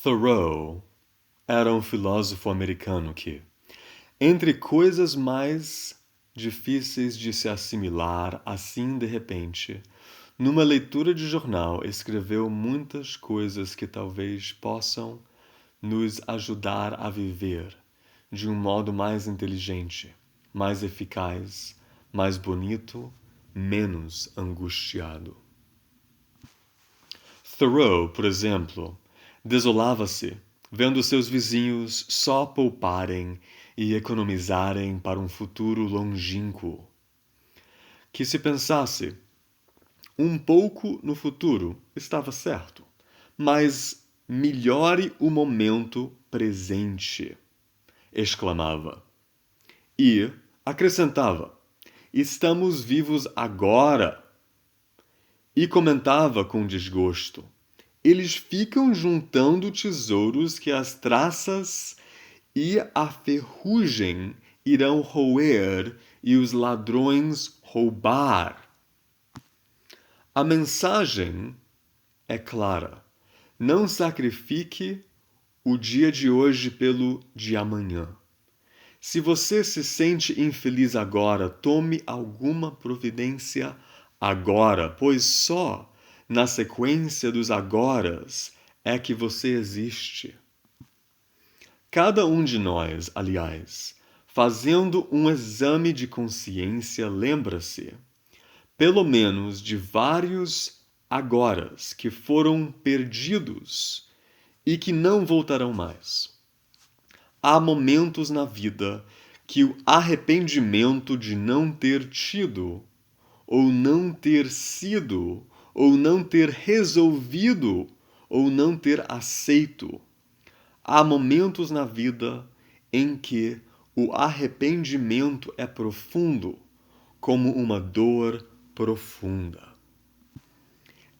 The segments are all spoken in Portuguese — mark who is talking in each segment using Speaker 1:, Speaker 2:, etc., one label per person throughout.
Speaker 1: Thoreau era um filósofo americano que, entre coisas mais difíceis de se assimilar assim de repente, numa leitura de jornal escreveu muitas coisas que talvez possam nos ajudar a viver de um modo mais inteligente, mais eficaz, mais bonito, menos angustiado. Thoreau, por exemplo, desolava-se vendo seus vizinhos só pouparem e economizarem para um futuro longínquo. Que se pensasse um pouco no futuro estava certo, mas melhore o momento presente, exclamava. E acrescentava: estamos vivos agora. E comentava com desgosto: eles ficam juntando tesouros que as traças e a ferrugem irão roer e os ladrões roubar. A mensagem é clara. Não sacrifique o dia de hoje pelo de amanhã. Se você se sente infeliz agora, tome alguma providência agora, pois só na sequência dos agoras é que você existe. Cada um de nós, aliás, fazendo um exame de consciência, lembra-se, pelo menos, de vários agoras que foram perdidos e que não voltarão mais. Há momentos na vida que o arrependimento de não ter tido, ou não ter sido, ou não ter resolvido, ou não ter aceito. Há momentos na vida em que o arrependimento é profundo, como uma dor profunda.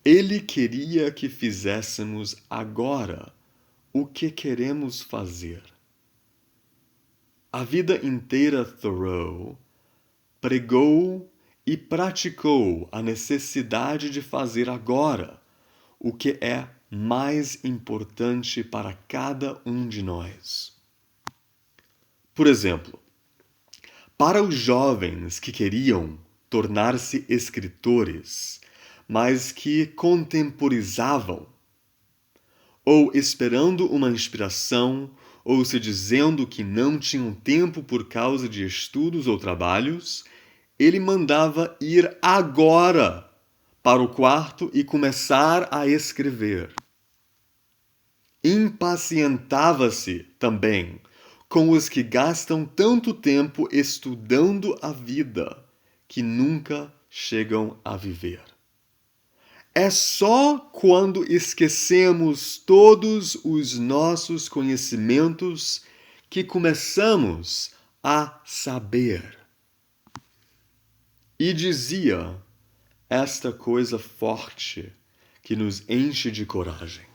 Speaker 1: Ele queria que fizéssemos agora o que queremos fazer. A vida inteira Thoreau pregou e praticou a necessidade de fazer agora o que é mais importante para cada um de nós. Por exemplo, para os jovens que queriam tornar-se escritores, mas que contemporizavam, ou esperando uma inspiração, ou se dizendo que não tinham tempo por causa de estudos ou trabalhos, ele mandava ir agora para o quarto e começar a escrever. Impacientava-se também com os que gastam tanto tempo estudando a vida que nunca chegam a viver. É só quando esquecemos todos os nossos conhecimentos que começamos a saber. E dizia esta coisa forte que nos enche de coragem: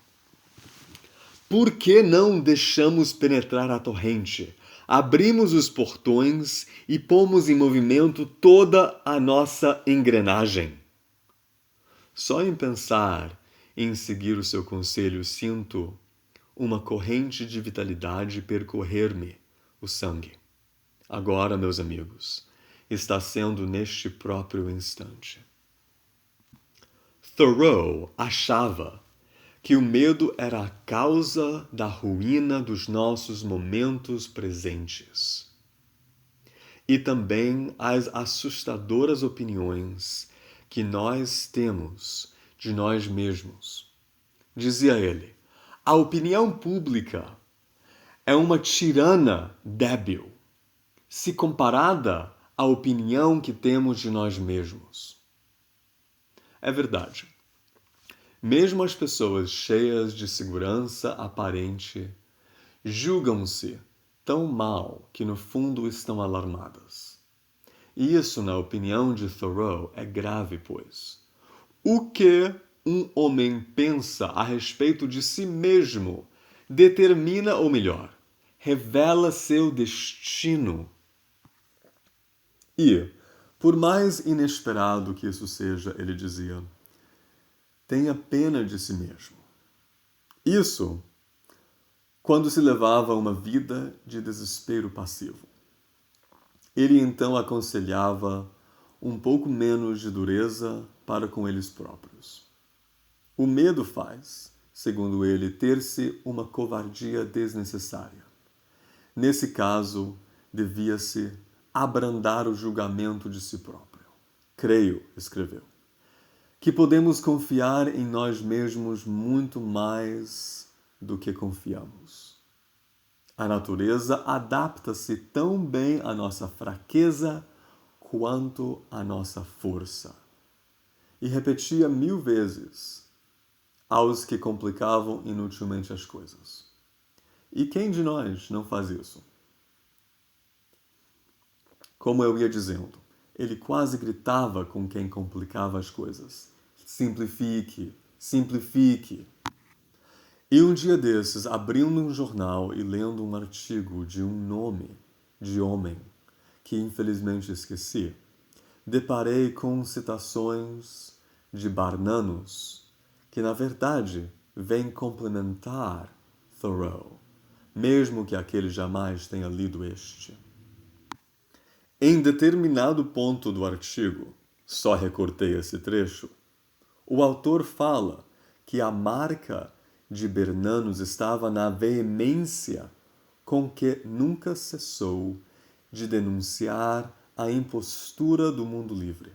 Speaker 1: por que não deixamos penetrar a torrente? Abrimos os portões e pomos em movimento toda a nossa engrenagem. Só em pensar em seguir o seu conselho, sinto uma corrente de vitalidade percorrer-me o sangue. Agora, meus amigos, está sendo neste próprio instante. Thoreau achava que o medo era a causa da ruína dos nossos momentos presentes. E também as assustadoras opiniões que nós temos de nós mesmos. Dizia ele: a opinião pública é uma tirana débil, se comparada à opinião que temos de nós mesmos. É verdade. Mesmo as pessoas cheias de segurança aparente julgam-se tão mal que no fundo estão alarmadas. E isso, na opinião de Thoreau, é grave, pois. O que um homem pensa a respeito de si mesmo determina, ou melhor, revela seu destino. E, por mais inesperado que isso seja, ele dizia, tenha pena de si mesmo. Isso quando se levava uma vida de desespero passivo. Ele então aconselhava um pouco menos de dureza para com eles próprios. O medo faz, segundo ele, ter-se uma covardia desnecessária. Nesse caso, devia-se abrandar o julgamento de si próprio. Creio, escreveu, que podemos confiar em nós mesmos muito mais do que confiamos. A natureza adapta-se tão bem à nossa fraqueza quanto à nossa força. E repetia 1000 vezes aos que complicavam inutilmente as coisas. E quem de nós não faz isso? Como eu ia dizendo, ele quase gritava com quem complicava as coisas. Simplifique, simplifique. E um dia desses, abrindo um jornal e lendo um artigo de um nome de homem, que infelizmente esqueci, deparei com citações de Barnanos, que na verdade vêm complementar Thoreau, mesmo que aquele jamais tenha lido este. Em determinado ponto do artigo, só recortei esse trecho, o autor fala que a marca de Bernanos estava na veemência com que nunca cessou de denunciar a impostura do mundo livre.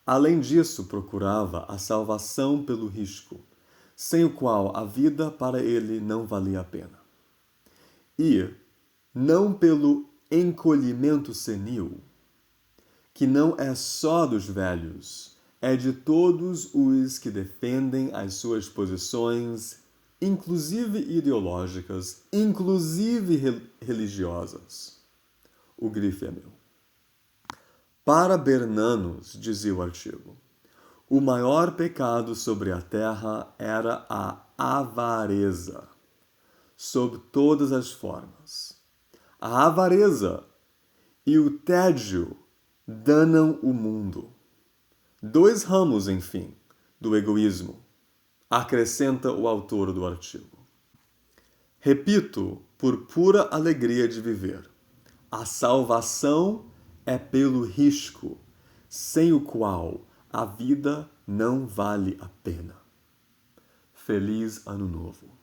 Speaker 1: Além disso, procurava a salvação pelo risco, sem o qual a vida para ele não valia a pena. E não pelo encolhimento senil, que não é só dos velhos, é de todos os que defendem as suas posições, inclusive ideológicas, inclusive religiosas. O grife é meu. Para Bernanos, dizia o artigo, o maior pecado sobre a terra era a avareza, sob todas as formas. A avareza e o tédio danam o mundo. 2 ramos, enfim, do egoísmo, acrescenta o autor do artigo. Repito, por pura alegria de viver, a salvação é pelo risco, sem o qual a vida não vale a pena. Feliz Ano Novo!